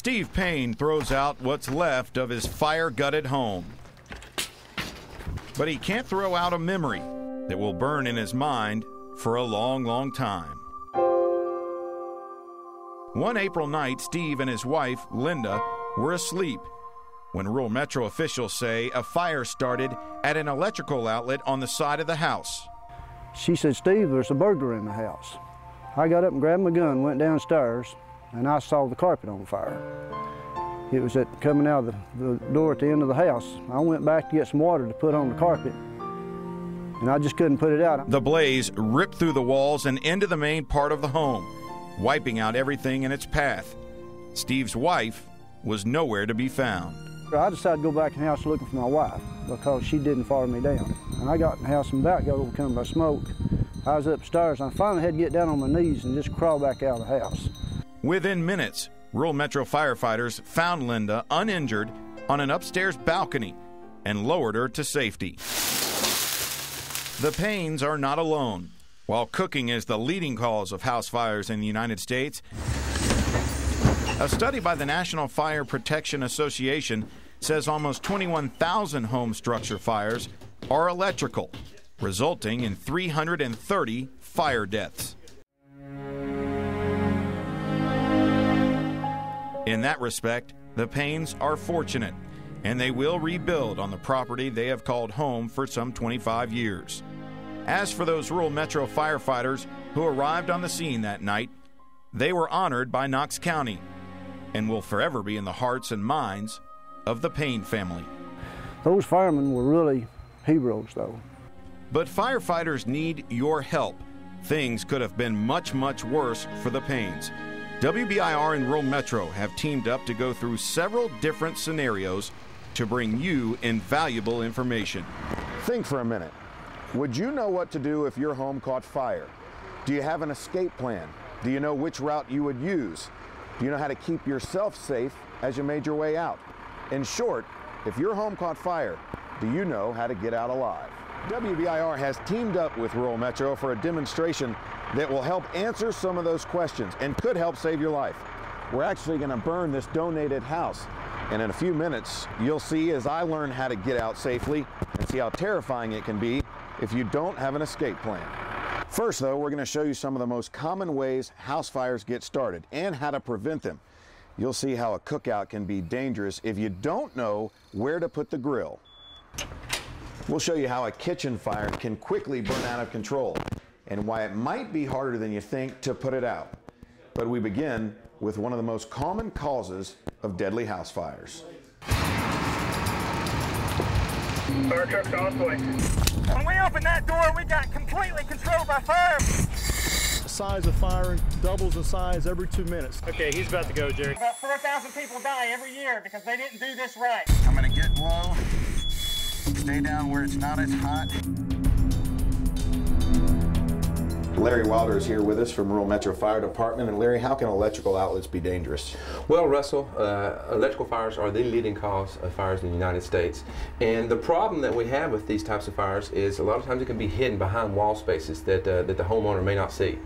Steve Payne throws out what's left of his fire-gutted home. But he can't throw out a memory that will burn in his mind for a long, long time. One April night, Steve and his wife, Linda, were asleep when rural Metro officials say a fire started at an electrical outlet on the side of the house. She said, "Steve, there's a burglar in the house." I got up and grabbed my gun, went downstairs, and I saw the carpet on fire. It was coming out of the door at the end of the house. I went back to get some water to put on the carpet, and I just couldn't put it out. The blaze ripped through the walls and into the main part of the home, wiping out everything in its path. Steve's wife was nowhere to be found. I decided to go back in the house looking for my wife because she didn't follow me down. And I got in the house and back, got overcome by smoke. I was upstairs, and I finally had to get down on my knees and just crawl back out of the house. Within minutes, rural Metro firefighters found Linda uninjured on an upstairs balcony and lowered her to safety. The Paynes are not alone. While cooking is the leading cause of house fires in the United States, a study by the National Fire Protection Association says almost 21,000 home structure fires are electrical, resulting in 330 fire deaths. In that respect, the Paynes are fortunate, and they will rebuild on the property they have called home for some 25 years. As for those rural Metro firefighters who arrived on the scene that night, they were honored by Knox County and will forever be in the hearts and minds of the Payne family. Those firemen were really heroes, though. But firefighters need your help. Things could have been much, much worse for the Paynes. WBIR and Rural Metro have teamed up to go through several different scenarios to bring you invaluable information. Think for a minute. Would you know what to do if your home caught fire? Do you have an escape plan? Do you know which route you would use? Do you know how to keep yourself safe as you made your way out? In short, if your home caught fire, do you know how to get out alive? WBIR has teamed up with Rural Metro for a demonstration that will help answer some of those questions and could help save your life. We're actually going to burn this donated house, and in a few minutes you'll see as I learn how to get out safely and see how terrifying it can be if you don't have an escape plan. First though, we're going to show you some of the most common ways house fires get started and how to prevent them. You'll see how a cookout can be dangerous if you don't know where to put the grill. We'll show you how a kitchen fire can quickly burn out of control and why it might be harder than you think to put it out. But we begin with one of the most common causes of deadly house fires. Fire truck's on point. When we opened that door, we got completely controlled by fire. The size of fire doubles in size every 2 minutes. Okay, he's about to go, Jerry. About 4,000 people die every year because they didn't do this right. I'm going to get low, stay down where it's not as hot. Larry Wilder is here with us from Rural Metro Fire Department. And Larry, how can electrical outlets be dangerous? Well, Russell, electrical fires are the leading cause of fires in the United States. And the problem that we have with these types of fires is a lot of times it can be hidden behind wall spaces that the homeowner may not see.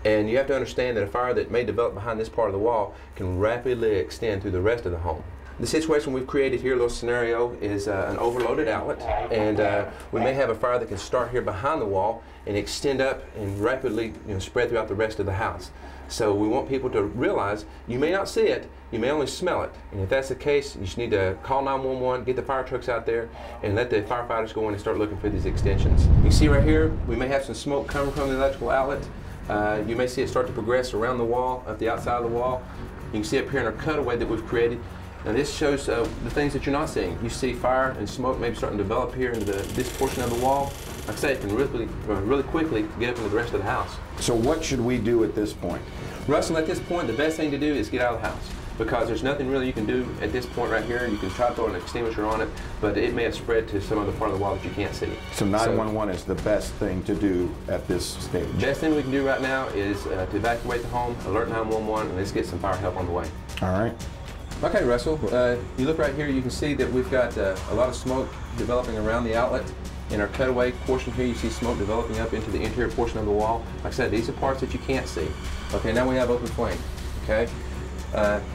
And you have to understand that a fire that may develop behind this part of the wall can rapidly extend through the rest of the home. The situation we've created here, a little scenario, is an overloaded outlet, and we may have a fire that can start here behind the wall and extend up and rapidly spread throughout the rest of the house. So we want people to realize you may not see it, you may only smell it, and if that's the case, you just need to call 911, get the fire trucks out there, and let the firefighters go in and start looking for these extensions. You see right here, we may have some smoke coming from the electrical outlet. You may see it start to progress around the wall, up the outside of the wall. You can see up here in our cutaway that we've created. Now this shows the things that you're not seeing. You see fire and smoke maybe starting to develop here into this portion of the wall. Like I say, it can really quickly get up into the rest of the house. So what should we do at this point? Russell, at this point, the best thing to do is get out of the house, because there's nothing really you can do at this point right here. You can try to throw an extinguisher on it, but it may have spread to some other part of the wall that you can't see. So 911 is the best thing to do at this stage? The best thing we can do right now is to evacuate the home, alert 911, and let's get some fire help on the way. All right. Okay, Russell, you look right here, you can see that we've got a lot of smoke developing around the outlet. In our cutaway portion here, you see smoke developing up into the interior portion of the wall. Like I said, these are parts that you can't see. Okay, now we have open flame, okay?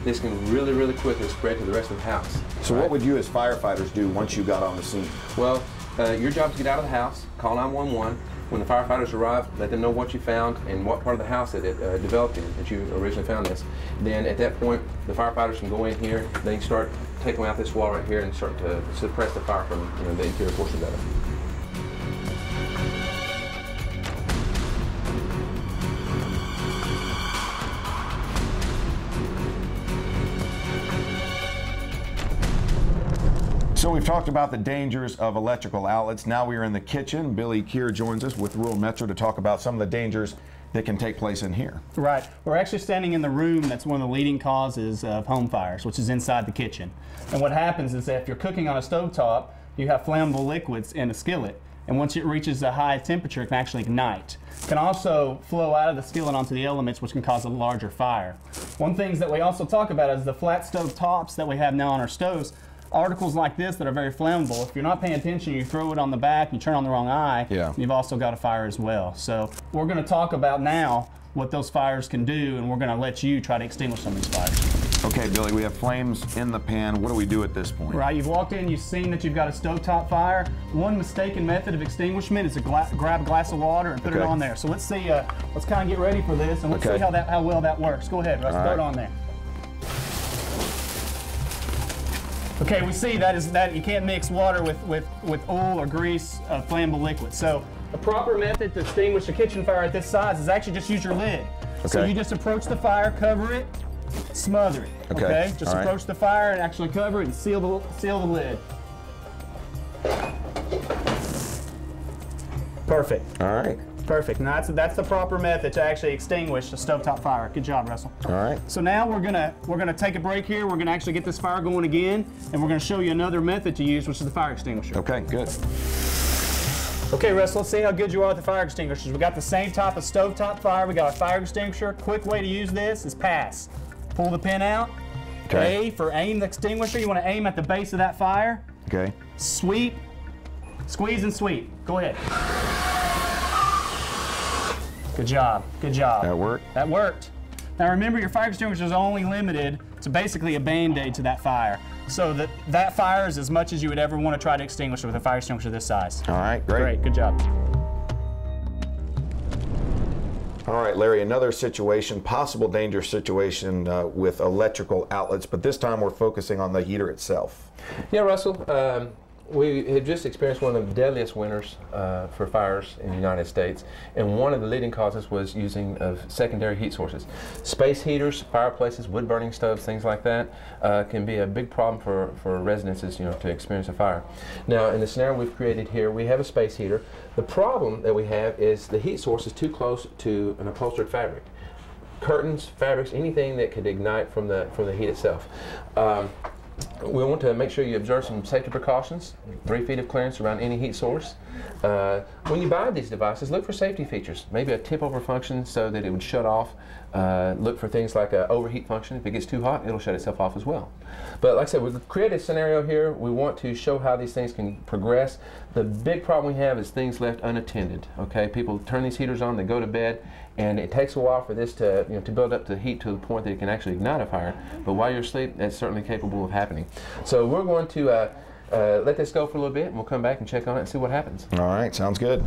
this can really, really quickly spread to the rest of the house. So what would you as firefighters do once you got on the scene? Well, your job is to get out of the house, call 911. When the firefighters arrive, let them know what you found and what part of the house that it developed in, that you originally found this. Then at that point, the firefighters can go in here, they can start taking out this wall right here and start to suppress the fire from the interior portion of it. So we've talked about the dangers of electrical outlets. Now we are in the kitchen. Billy Keir joins us with Rural Metro to talk about some of the dangers that can take place in here. Right. We're actually standing in the room that's one of the leading causes of home fires, which is inside the kitchen. And what happens is that if you're cooking on a stovetop, you have flammable liquids in a skillet. And once it reaches a high temperature, it can actually ignite. It can also flow out of the skillet onto the elements, which can cause a larger fire. One thing that we also talk about is the flat stove tops that we have now on our stoves. Articles like this that are very flammable, if you're not paying attention, you throw it on the back, you turn on the wrong eye, you've also got a fire as well. So we're going to talk about now what those fires can do, and we're going to let you try to extinguish some of these fires. Okay, Billy, we have flames in the pan. What do we do at this point? Right, you've walked in, you've seen that you've got a stovetop fire. One mistaken method of extinguishment is to grab a glass of water and put it on there. So let's see, let's kind of get ready for this, and let's see how well that works. Go ahead, Russ, throw it on there. Okay, we see that you can't mix water with oil or grease, flammable liquid. So the proper method to extinguish a kitchen fire at this size is actually just use your lid. Okay. So you just approach the fire, cover it, smother it. Okay. Just approach the fire and actually cover it and seal the lid. Perfect. All right. Perfect. Now that's the proper method to actually extinguish a stovetop fire. Good job, Russell. All right. So now we're gonna take a break here. We're gonna actually get this fire going again, and we're gonna show you another method to use, which is the fire extinguisher. Okay, good. Okay, Russell, let's see how good you are with the fire extinguishers. We got the same type of stovetop fire. We got a fire extinguisher. Quick way to use this is pass. Pull the pin out. Okay. A for aim the extinguisher. You want to aim at the base of that fire. Okay. Sweep. Squeeze and sweep. Go ahead. Good job. Good job. That worked? That worked. Now remember, your fire extinguisher is only limited to basically a Band-Aid to that fire. So that fire is as much as you would ever want to try to extinguish with a fire extinguisher this size. All right, great. Great, good job. All right, Larry, another situation, possible dangerous situation with electrical outlets, but this time we're focusing on the heater itself. Yeah, Russell. We had just experienced one of the deadliest winters for fires in the United States, and one of the leading causes was using of secondary heat sources. Space heaters, fireplaces, wood-burning stoves, things like that can be a big problem for residences, to experience a fire. Now, in the scenario we've created here, we have a space heater. The problem that we have is the heat source is too close to an upholstered fabric. Curtains, fabrics, anything that could ignite from the heat itself. We want to make sure you observe some safety precautions, 3 feet of clearance around any heat source. When you buy these devices, look for safety features, maybe a tip-over function so that it would shut off. Look for things like an overheat function. If it gets too hot, it'll shut itself off as well. But like I said, we've created a scenario here. We want to show how these things can progress. The big problem we have is things left unattended. Okay, people turn these heaters on, they go to bed, and it takes a while for this to to build up the heat to the point that it can actually ignite a fire. But while you're asleep, that's certainly capable of happening. So we're going to let this go for a little bit, and we'll come back and check on it and see what happens. All right, sounds good.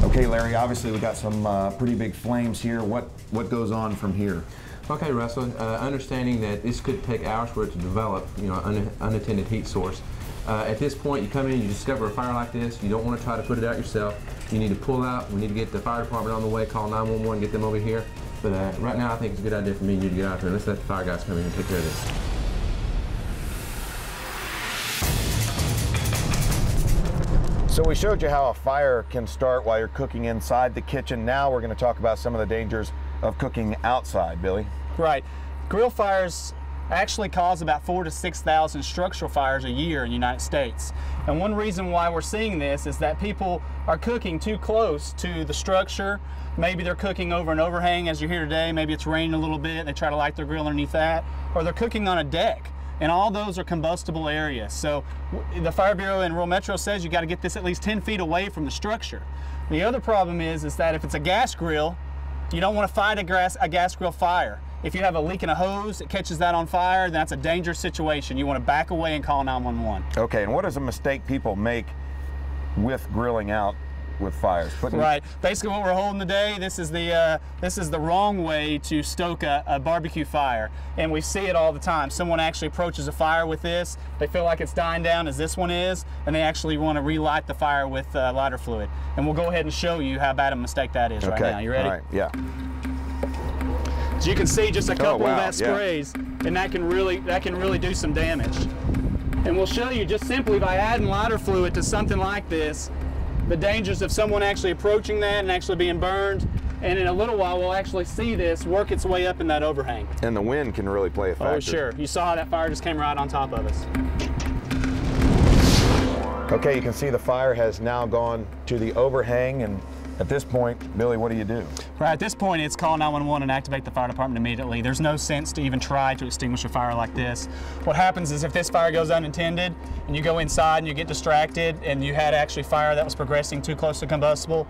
Okay, Larry, obviously we've got some pretty big flames here. What goes on from here? Okay, Russell, understanding that this could take hours for it to develop, unattended heat source. At this point, you come in, you discover a fire like this, you don't want to try to put it out yourself. You need to pull out, we need to get the fire department on the way, call 911, get them over here. But right now, I think it's a good idea for me and you to get out there. Let's let the fire guys come in and take care of this. So we showed you how a fire can start while you're cooking inside the kitchen. Now we're going to talk about some of the dangers of cooking outside, Billy. Right. Grill fires actually cause about 4,000 to 6,000 structural fires a year in the United States. And one reason why we're seeing this is that people are cooking too close to the structure. Maybe they're cooking over an overhang, as you're here today. Maybe it's raining a little bit, they try to light their grill underneath that. Or they're cooking on a deck. And all those are combustible areas. So the Fire Bureau in Rural Metro says you got to get this at least 10 feet away from the structure. The other problem is that if it's a gas grill, you don't want to fight a gas grill fire. if you have a leak in a hose that catches that on fire, that's a dangerous situation. You want to back away and call 911. Okay, and what is a mistake people make with grilling out with fires? Right. Basically, what we're holding today, this is the wrong way to stoke a barbecue fire, and we see it all the time. Someone actually approaches a fire with this. They feel like it's dying down, as this one is, and they actually want to relight the fire with lighter fluid. And we'll go ahead and show you how bad a mistake that is right now. You ready? All right. Yeah. So you can see just a couple wow, of that sprays, and that can really do some damage. And we'll show you just simply by adding lighter fluid to something like this, the dangers of someone actually approaching that and actually being burned. And in a little while, we'll actually see this work its way up in that overhang. And the wind can really play a factor. Oh, sure. You saw how that fire just came right on top of us. Okay, you can see the fire has now gone to the overhang, and at this point, Billy, what do you do? Right, at this point, it's call 911 and activate the fire department immediately. There's no sense to even try to extinguish a fire like this. What happens is if this fire goes unintended and you go inside and you get distracted and you had actually fire that was progressing too close to combustible,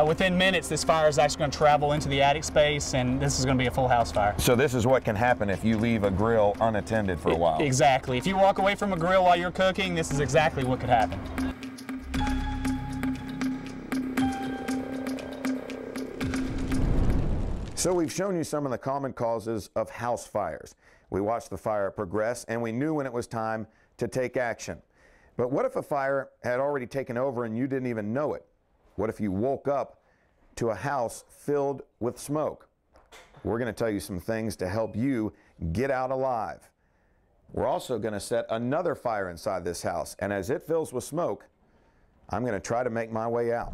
within minutes this fire is actually going to travel into the attic space, and this is going to be a full house fire. So this is what can happen if you leave a grill unattended for a while. Exactly. If you walk away from a grill while you're cooking, this is exactly what could happen. So we've shown you some of the common causes of house fires. We watched the fire progress, and we knew when it was time to take action. But what if a fire had already taken over and you didn't even know it? What if you woke up to a house filled with smoke? We're going to tell you some things to help you get out alive. We're also going to set another fire inside this house, and as it fills with smoke, I'm going to try to make my way out.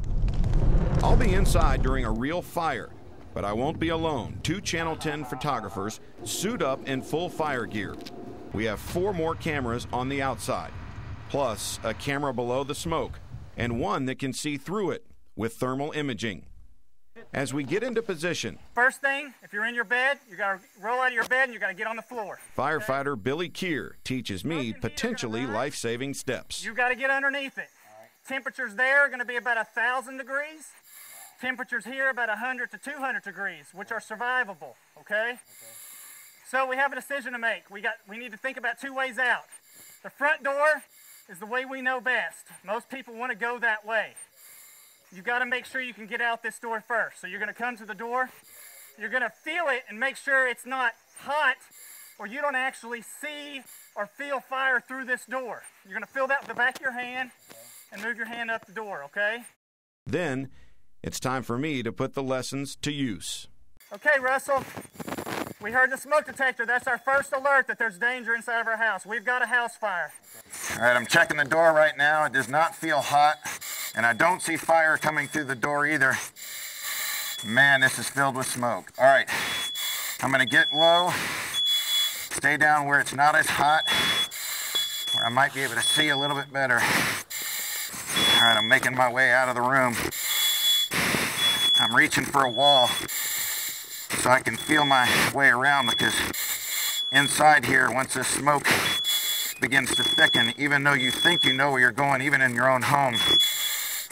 I'll be inside during a real fire, but I won't be alone. 2 Channel 10 photographers suit up in full fire gear. We have 4 more cameras on the outside, plus a camera below the smoke, and one that can see through it with thermal imaging. As we get into position, First thing, if you're in your bed, you got to roll out of your bed and you got to get on the floor. firefighter Billy Keir teaches me potentially life-saving steps. You got to get underneath it. Temperatures there are going to be about 1,000 degrees. Temperatures here about 100 to 200 degrees, which are survivable, okay? So we have a decision to make. We need to think about 2 ways out. The front door is the way we know best. Most people want to go that way. You've got to make sure you can get out this door first. So you're going to come to the door. You're going to feel it and make sure it's not hot or you don't actually see or feel fire through this door. You're going to feel that with the back of your hand and move your hand up the door, okay? Then it's time for me to put the lessons to use. Okay, Russell, we heard the smoke detector. That's our first alert that there's danger inside of our house. We've got a house fire. All right, I'm checking the door right now. It does not feel hot, and I don't see fire coming through the door either. Man, this is filled with smoke. All right, I'm gonna get low, stay down where it's not as hot, where I might be able to see a little bit better. All right, I'm making my way out of the room. I'm reaching for a wall so I can feel my way around, because inside here, once this smoke begins to thicken, even though you think you know where you're going, even in your own home,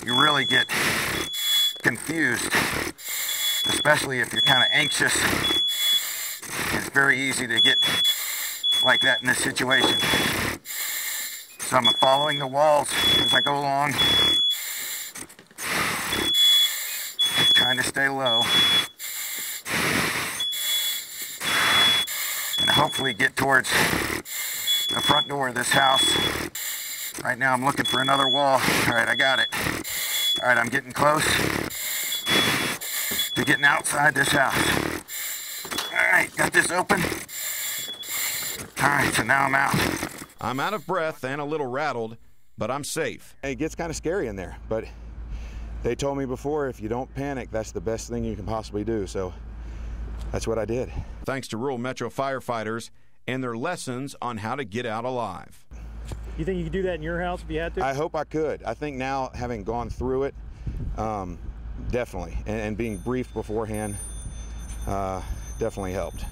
you really get confused, especially if you're kind of anxious. It's very easy to get like that in this situation. So I'm following the walls as I go along, trying to stay low, and hopefully get towards the front door of this house. Right now I'm looking for another wall. All right, I got it. All right, I'm getting close to getting outside this house. All right, got this open. All right, so now I'm out. I'm out of breath and a little rattled, but I'm safe. It gets kind of scary in there, but they told me before, if you don't panic, that's the best thing you can possibly do, so that's what I did. Thanks to rural Metro firefighters and their lessons on how to get out alive. You think you could do that in your house if you had to? I hope I could. I think now, having gone through it, definitely, and being briefed beforehand, definitely helped.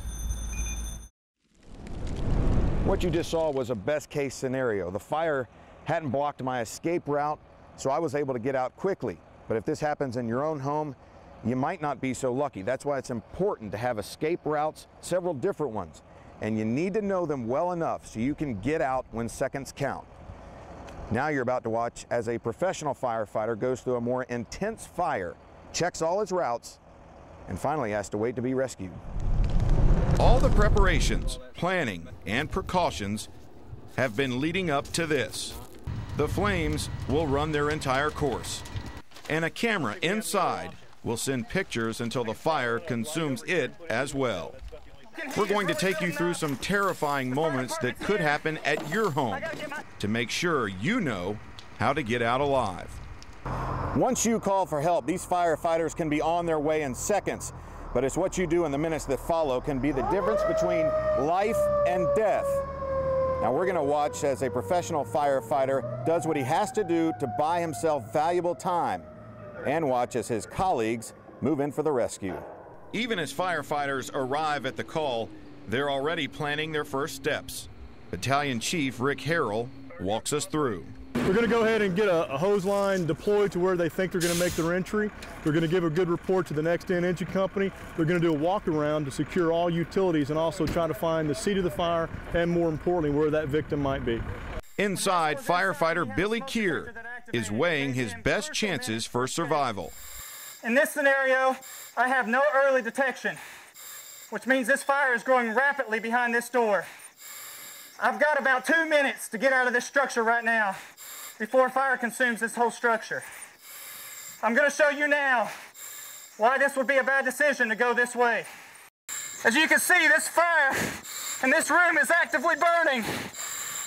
What you just saw was a best case scenario. The fire hadn't blocked my escape route, so I was able to get out quickly. But if this happens in your own home, you might not be so lucky. That's why it's important to have escape routes, several different ones, and you need to know them well enough so you can get out when seconds count. Now you're about to watch as a professional firefighter goes through a more intense fire, checks all his routes, and finally has to wait to be rescued. All the preparations, planning, and precautions have been leading up to this. The flames will run their entire course, and a camera inside will send pictures until the fire consumes it as well. We're going to take you through some terrifying moments that could happen at your home to make sure you know how to get out alive. Once you call for help, these firefighters can be on their way in seconds, but it's what you do in the minutes that follow can be the difference between life and death. Now we're going to watch as a professional firefighter does what he has to do to buy himself valuable time, and watch as his colleagues move in for the rescue. Even as firefighters arrive at the call, they're already planning their first steps. Battalion Chief Rick Harrell walks us through. We're going to go ahead and get a hose line deployed to where they think they're going to make their entry. They're going to give a good report to the next in engine company. They're going to do a walk around to secure all utilities and also try to find the seat of the fire and, more importantly, where that victim might be. Inside, firefighter Billy Keir is weighing his best chances for survival. In this scenario, I have no early detection, which means this fire is growing rapidly behind this door. I've got about 2 minutes to get out of this structure right now before fire consumes this whole structure. I'm going to show you now why this would be a bad decision to go this way. As you can see, this fire in this room is actively burning.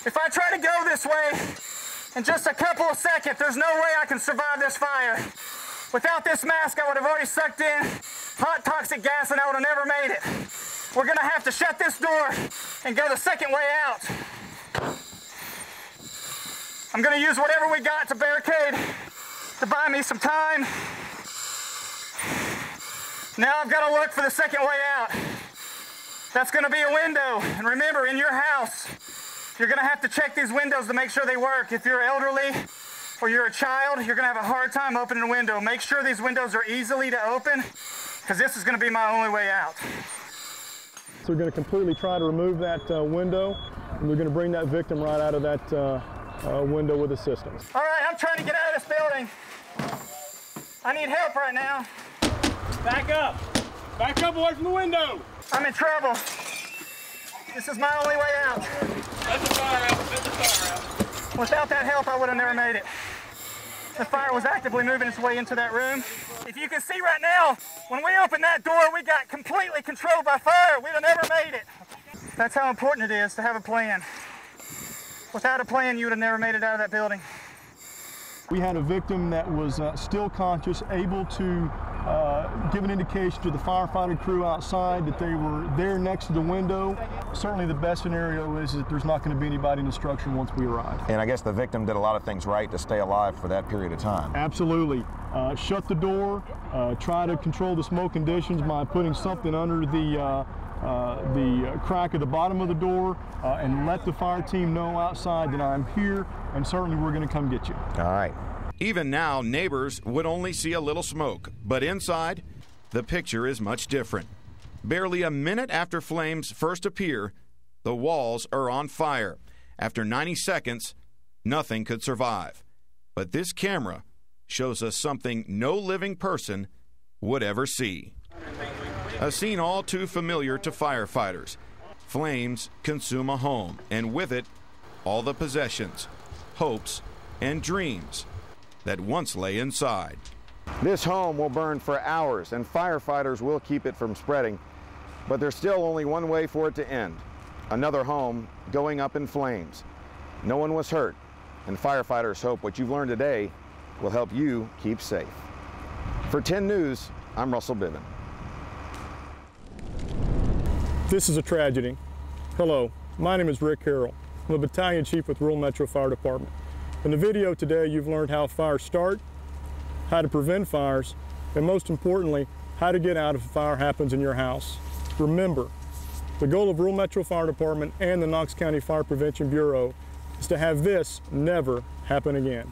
If I try to go this way in just a couple of seconds, there's no way I can survive this fire. Without this mask, I would have already sucked in hot toxic gas and I would have never made it. We're going to have to shut this door and go the second way out. I'm going to use whatever we got to barricade to buy me some time. Now I've got to look for the second way out. That's going to be a window. And remember, in your house, you're going to have to check these windows to make sure they work. If you're elderly or you're a child, you're going to have a hard time opening a window. Make sure these windows are easily to open, because this is going to be my only way out. So we're going to completely try to remove that window, and we're going to bring that victim right out of that window with assistance. All right, I'm trying to get out of this building. I need help right now. Back up. Back up away from the window. I'm in trouble. This is my only way out. Let the fire out. Let the fire out. Without that help, I would have never made it. The fire was actively moving its way into that room. If you can see right now, when we opened that door, we got completely controlled by fire. We'd have never made it. That's how important it is to have a plan. Without a plan, you would have never made it out of that building. We had a victim that was still conscious, able to give an indication to the firefighting crew outside that they were there next to the window. Certainly the best scenario is that there's not going to be anybody in the structure once we arrive. And I guess the victim did a lot of things right to stay alive for that period of time. Absolutely. Shut the door, try to control the smoke conditions by putting something under the crack at the bottom of the door, and let the fire team know outside that I'm here, and certainly we're going to come get you. All right. Even now, neighbors would only see a little smoke, but inside, the picture is much different. Barely a minute after flames first appear, the walls are on fire. After 90 seconds, nothing could survive. But this camera shows us something no living person would ever see. A scene all too familiar to firefighters. Flames consume a home, and with it, all the possessions, hopes, and dreams that once lay inside. This home will burn for hours, and firefighters will keep it from spreading, but there's still only one way for it to end. Another home going up in flames. No one was hurt, and firefighters hope what you've learned today will help you keep safe. For 10 News, I'm Russell Biven. This is a tragedy. Hello, my name is Rick Harrell. I'm a battalion chief with Rural Metro Fire Department. In the video today, you've learned how fires start, how to prevent fires, and most importantly, how to get out if a fire happens in your house. Remember, the goal of Rural Metro Fire Department and the Knox County Fire Prevention Bureau is to have this never happen again.